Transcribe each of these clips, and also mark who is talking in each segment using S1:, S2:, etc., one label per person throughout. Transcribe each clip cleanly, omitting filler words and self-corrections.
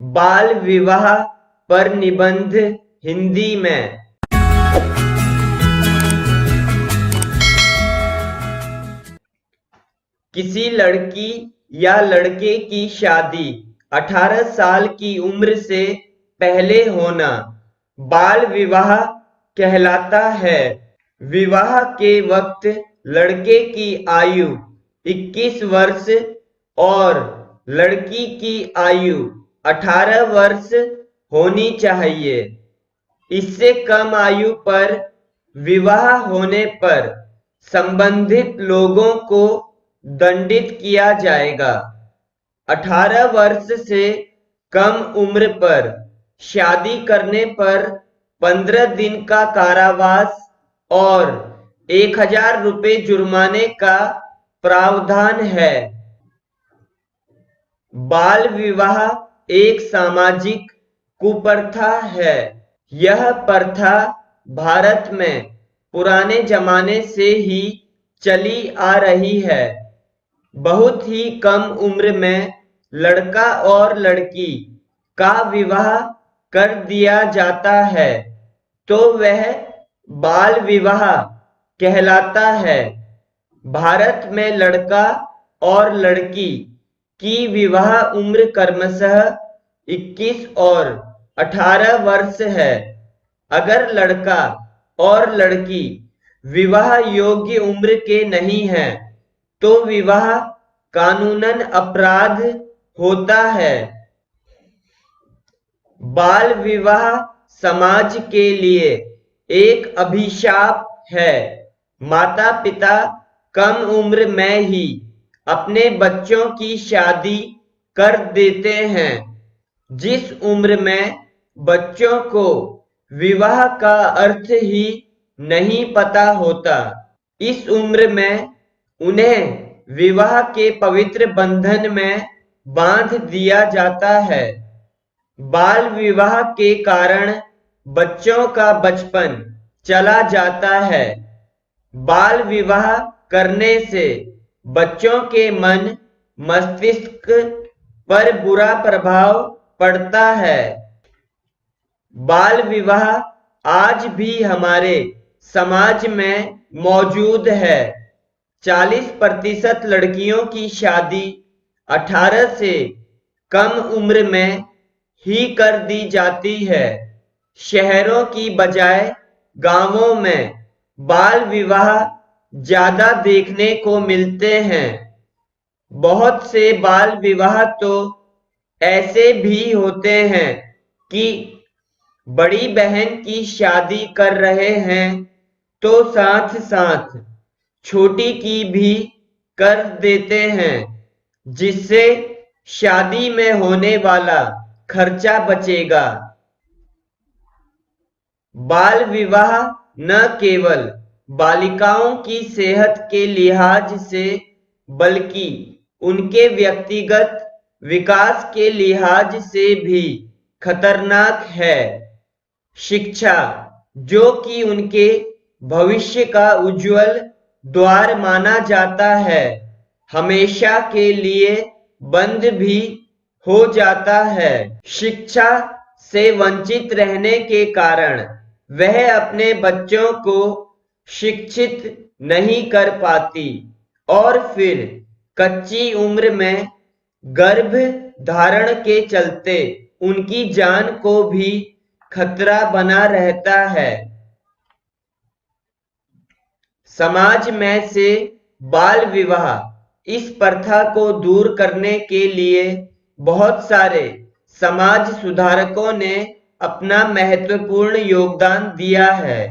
S1: बाल विवाह पर निबंध हिंदी में। किसी लड़की या लड़के की शादी 18 साल की उम्र से पहले होना बाल विवाह कहलाता है। विवाह के वक्त लड़के की आयु 21 वर्ष और लड़की की आयु 18 वर्ष होनी चाहिए। इससे कम आयु पर विवाह होने पर संबंधित लोगों को दंडित किया जाएगा। 18 वर्ष से कम उम्र पर शादी करने पर 15 दिन का कारावास और 1000 रुपये जुर्माने का प्रावधान है। बाल विवाह एक सामाजिक कुप्रथा है। यह प्रथा भारत में पुराने जमाने से ही चली आ रही है। बहुत ही कम उम्र में लड़का और लड़की का विवाह कर दिया जाता है तो वह बाल विवाह कहलाता है। भारत में लड़का और लड़की की विवाह उम्र क्रमशः 21 और 18 वर्ष है। अगर लड़का और लड़की विवाह योग्य उम्र के नहीं हैं तो विवाह कानूनन अपराध होता है। बाल विवाह समाज के लिए एक अभिशाप है। माता पिता कम उम्र में ही अपने बच्चों की शादी कर देते हैं। जिस उम्र में बच्चों को विवाह का अर्थ ही नहीं पता होता, इस उम्र में उन्हें विवाह के पवित्र बंधन में बांध दिया जाता है। बाल विवाह के कारण बच्चों का बचपन चला जाता है। बाल विवाह करने से बच्चों के मन मस्तिष्क पर बुरा प्रभाव पड़ता है। बाल विवाह आज भी हमारे समाज में मौजूद है। 40% लड़कियों की शादी 18 से कम उम्र में ही कर दी जाती है। शहरों की बजाय गांवों में बाल विवाह ज्यादा देखने को मिलते हैं। बहुत से बाल विवाह तो ऐसे भी होते हैं कि बड़ी बहन की शादी कर रहे हैं तो साथ साथ छोटी की भी कर देते हैं, जिससे शादी में होने वाला खर्चा बचेगा। बाल विवाह न केवल बालिकाओं की सेहत के लिहाज से बल्कि उनके व्यक्तिगत विकास के लिहाज से भी खतरनाक है। शिक्षा, जो कि उनके भविष्य का उज्जवल द्वार माना जाता है, हमेशा के लिए बंद भी हो जाता है। शिक्षा से वंचित रहने के कारण वह अपने बच्चों को शिक्षित नहीं कर पाती और फिर कच्ची उम्र में गर्भ धारण के चलते उनकी जान को भी खतरा बना रहता है। समाज में से बाल विवाह इस प्रथा को दूर करने के लिए बहुत सारे समाज सुधारकों ने अपना महत्वपूर्ण योगदान दिया है।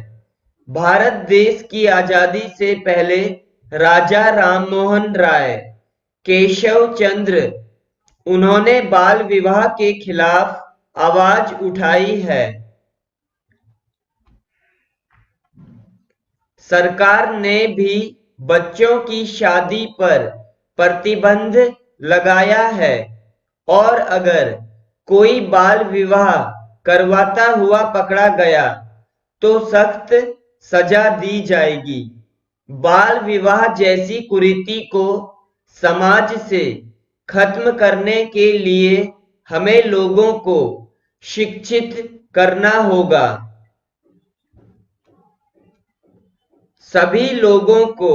S1: भारत देश की आजादी से पहले राजा राममोहन राय, केशव चंद्र, उन्होंने बाल विवाह के खिलाफ आवाज उठाई है। सरकार ने भी बच्चों की शादी पर प्रतिबंध लगाया है और अगर कोई बाल विवाह करवाता हुआ पकड़ा गया तो सख्त सजा दी जाएगी। बाल विवाह जैसी कुरीति को समाज से खत्म करने के लिए हमें लोगों को शिक्षित करना होगा। सभी लोगों को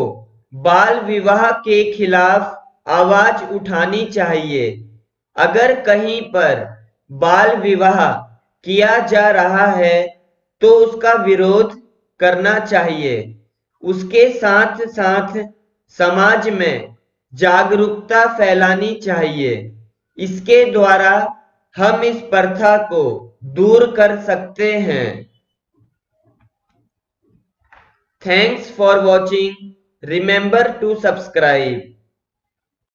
S1: बाल विवाह के खिलाफ आवाज उठानी चाहिए। अगर कहीं पर बाल विवाह किया जा रहा है तो उसका विरोध करना चाहिए। उसके साथ साथ समाज में जागरूकता फैलानी चाहिए। इसके द्वारा हम इस प्रथा को दूर कर सकते हैं। Thanks for watching. Remember to subscribe.